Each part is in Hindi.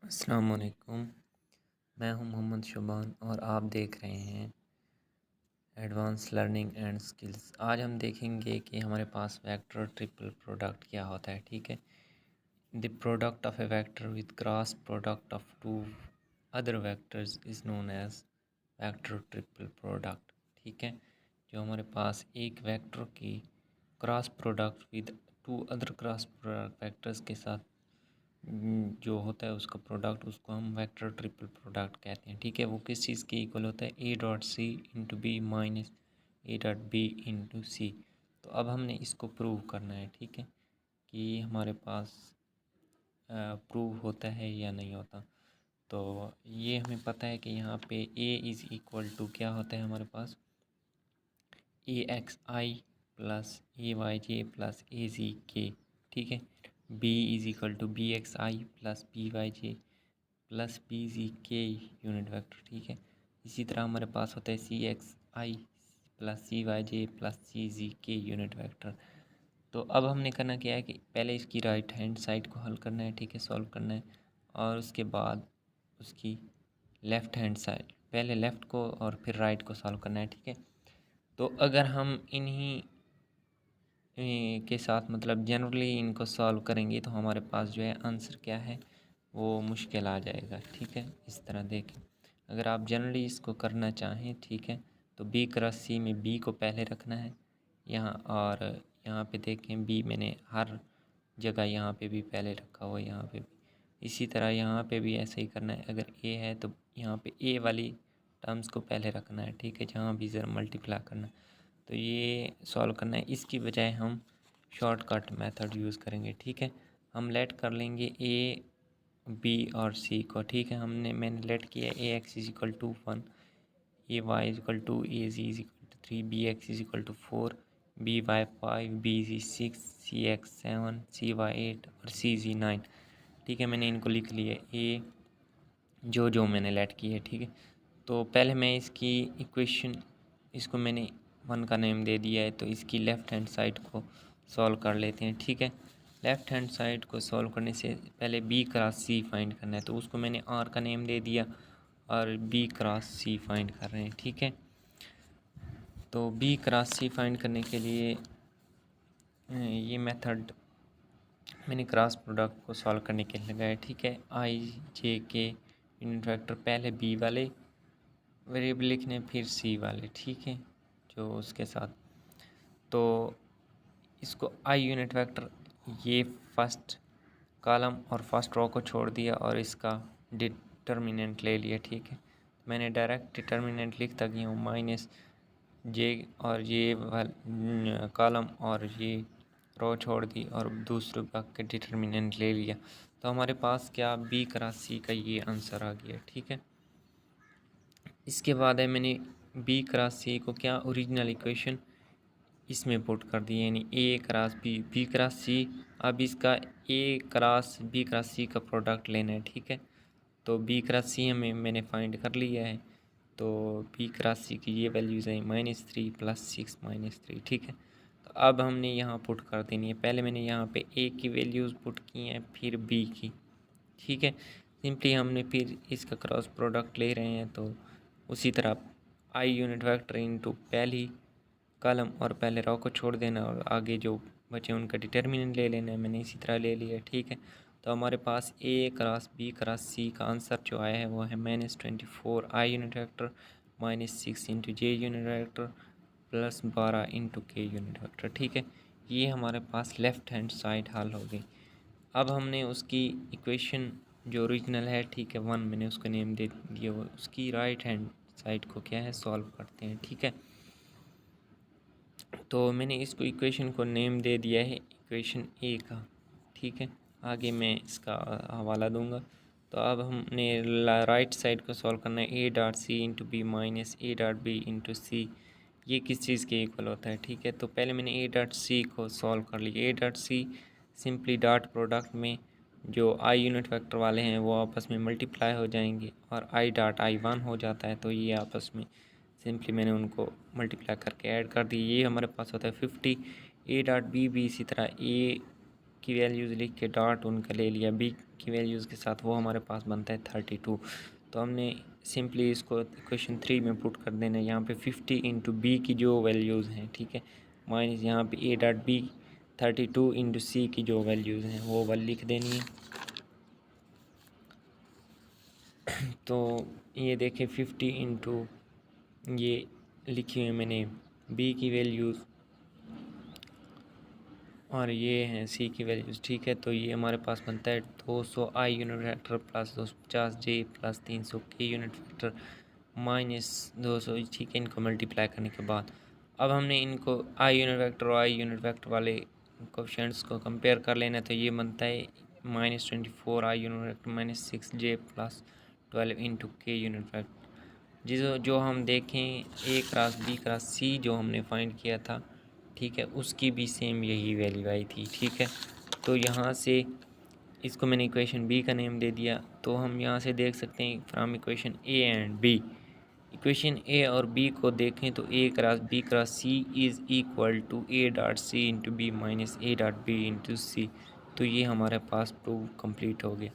अस्सलाम वालेकुम। मैं हूं मोहम्मद शुबान और आप देख रहे हैं एडवांस लर्निंग एंड स्किल्स। आज हम देखेंगे कि हमारे पास वेक्टर ट्रिपल प्रोडक्ट क्या होता है। ठीक है, the product of a vector with cross product of two other vectors is known as vector triple product. ठीक है, जो हमारे पास एक वेक्टर की cross product with two other cross product vectors के साथ जो होता है उसका प्रोडक्ट, उसको हम वेक्टर ट्रिपल प्रोडक्ट कहते हैं। ठीक है, वो किस चीज़ के इक्वल होता है? A dot C into B minus A dot B into C. तो अब हमने इसको प्रूव करना है। ठीक है, कि हमारे पास प्रूव होता है या नहीं होता। तो ये हमें पता है कि यहाँ पे ए इज़ इक्वल टू क्या होता है हमारे पास, A X I plus A Y J plus A Z K. ठीक है, B is equal to B X I plus B Y J plus B Z K unit vector. ठीक है, इसी तरह हमारे पास होता है सी x I plus C Y J plus C ji K unit vector. तो अब हमने करना क्या है कि पहले इसकी राइट हैंड साइड को हल करना है। ठीक है, सॉल्व करना है, और उसके बाद उसकी लेफ़्ट हैंड साइड, पहले लेफ़्ट को और फिर राइट को सॉल्व करना है। ठीक है, तो अगर हम इन्हीं के साथ मतलब जनरली इनको सॉल्व करेंगे तो हमारे पास जो है आंसर क्या है, वो मुश्किल आ जाएगा। ठीक है, इस तरह देखें, अगर आप जनरली इसको करना चाहें, ठीक है, तो बी क्रॉस सी में बी को पहले रखना है यहाँ, और यहाँ पे देखें बी मैंने हर जगह यहाँ पे भी पहले रखा हुआ है, यहाँ पे भी इसी तरह यहाँ पे भी ऐसे ही करना है। अगर ए है तो यहाँ पे ए वाली टर्म्स को पहले रखना है। ठीक है, जहाँ भी ज़रा मल्टीप्लाई करना है तो ये सॉल्व करना है। इसकी बजाय हम शॉर्टकट मेथड यूज़ करेंगे। ठीक है, हम लेट कर लेंगे ए बी और सी को। ठीक है, मैंने लेट किया A X is equal to 1, A Y is equal to, A Z is equal to 3, B X is equal to 4, B Y 5, B Z 6, C X 7, C Y 8 और सी जी 9। ठीक है, मैंने इनको लिख लिया ए जो मैंने लेट की है। ठीक है, तो पहले मैं इसकी इक्वेशन, इसको मैंने 1 का नेम दे दिया है, तो इसकी लेफ़्ट हैंड साइड को सॉल्व कर लेते हैं। ठीक है, लेफ़्ट हैंड साइड को सॉल्व करने से पहले बी क्रॉस सी फाइंड करना है, तो उसको मैंने आर का नेम दे दिया और बी क्रॉस सी फाइंड कर रहे हैं। ठीक है, तो बी क्रॉस सी फाइंड करने के लिए ये मेथड मैंने क्रॉस प्रोडक्ट को सॉल्व करने के लिए लगाया। ठीक है, आई जे के यूनिट वेक्टर पहले बी वाले वेरिएबल लिखने, फिर सी वाले। ठीक है, जो उसके साथ, तो इसको आई यूनिट वेक्टर, ये फर्स्ट कॉलम और फर्स्ट रो को छोड़ दिया और इसका डिटर्मिनेंट ले लिया। ठीक है, मैंने डायरेक्ट डिटर्मिनेंट लिखता गया हूँ माइनस जे, और ये कॉलम और ये रो छोड़ दी और दूसरे भाग के डिटर्मिनेंट ले लिया। तो हमारे पास क्या बी क्रॉस सी का ये आंसर आ गया। ठीक है, इसके बाद है मैंने बी क्रॉस सी को क्या ओरिजिनल इक्वेशन इसमें पुट कर दी, यानी ए क्रॉस बी, बी क्रॉस सी। अब इसका ए क्रॉस बी क्रॉस सी का प्रोडक्ट लेना है। ठीक है, तो बी क्रॉस सी हमें मैंने फाइंड कर लिया है, तो बी क्रॉस सी की ये वैल्यूज़ हैं -3 + 6 -3। ठीक है, तो अब हमने यहाँ पुट कर देनी है। पहले मैंने यहाँ पे ए की वैल्यूज़ पुट की हैं, फिर बी की। ठीक है, सिंपली हमने फिर इसका क्रॉस प्रोडक्ट ले रहे हैं, तो उसी तरह आई यूनिट वेक्टर इनटू पहली कॉलम और पहले रो को छोड़ देना और आगे जो बचे उनका डिटर्मिनेंट ले लेना है। मैंने इसी तरह ले लिया। ठीक है, तो हमारे पास ए क्रॉस बी क्रॉस सी का आंसर जो आया है वो है -24 I unit vector -6 into J unit vector plus 12 into के यूनिट वेक्टर। ठीक है, ये हमारे पास लेफ़्ट हैंड साइड हल हो गई। अब हमने उसकी इक्वेशन जो ओरिजिनल है, ठीक है, 1 मैंने उसको नेम दे दिया, उसकी राइट हैंड साइड को क्या है सॉल्व करते हैं। ठीक है, तो मैंने इसको इक्वेशन को नेम दे दिया है इक्वेशन ए का। ठीक है, आगे मैं इसका हवाला दूंगा। तो अब हमने राइट साइड को सॉल्व करना है, A dot C into B minus A dot B into C, ये किस चीज़ के इक्वल होता है। ठीक है, तो पहले मैंने ए डॉट सी को सॉल्व कर लिया। A dot C simply dot product में जो आई यूनिट वेक्टर वाले हैं वो आपस में मल्टीप्लाई हो जाएंगे और आई डॉट आई 1 हो जाता है, तो ये आपस में सिंपली मैंने उनको मल्टीप्लाई करके ऐड कर दी। ये हमारे पास होता है 50। ए डॉट बी भी इसी तरह ए की वैल्यूज़ लिख के डॉट उनका ले लिया, बी की वैल्यूज़ के साथ, वो हमारे पास बनता है 32। तो हमने सिंपली इसको क्वेश्चन 3 में पुट कर देना है। यहाँ पे 50 इंटू बी की जो वैल्यूज़ हैं, ठीक है, माइनस यहाँ पे ए डॉट बी 32 इंटू सी की जो वैल्यूज़ हैं वो वाली लिख देनी है। तो ये देखें 50 इंटू ये लिखी हुई मैंने बी की वैल्यूज़ और ये हैं सी की वैल्यूज़, ठीक है। तो ये हमारे पास बनता है 200 I unit vector plus 250 J plus 300 के यूनिट वेक्टर माइनस 200, ठीक है। इनको मल्टीप्लाई करने के बाद अब हमने इनको आई यूनिट वेक्टर और आई यूनिट वेक्टर वाले कोएफिशिएंट्स को कंपेयर कर लेना है। तो ये बनता है -24 I unit vector minus 6 J plus 12 into के यूनिट वेक्टर। जो हम देखें ए क्रॉस बी क्रॉस सी जो हमने फाइंड किया था, ठीक है, उसकी भी सेम यही वैल्यू आई थी, ठीक है। तो यहाँ से इसको मैंने इक्वेशन बी का नेम दे दिया। तो हम यहाँ से देख सकते हैं from equation A and B, equation A और बी को देखें तो A cross B cross C is equal to A dot C into B minus A dot B into C. तो ये हमारे पास प्रूव कंप्लीट हो गया।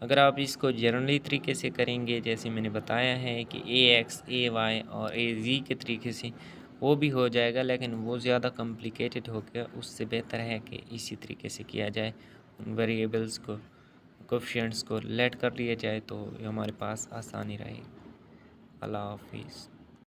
अगर आप इसको जनरली तरीके से करेंगे, जैसे मैंने बताया है कि ए एक्स ए वाई और ए जी के तरीके से, वो भी हो जाएगा, लेकिन वो ज़्यादा कॉम्प्लिकेटेड हो गया। उससे बेहतर है कि इसी तरीके से किया जाए, उन वेरिएबल्स को कोएफिशिएंट्स को लेट कर लिया जाए, तो हमारे पास आसानी रहेगी। अल्लाह हाफिज़।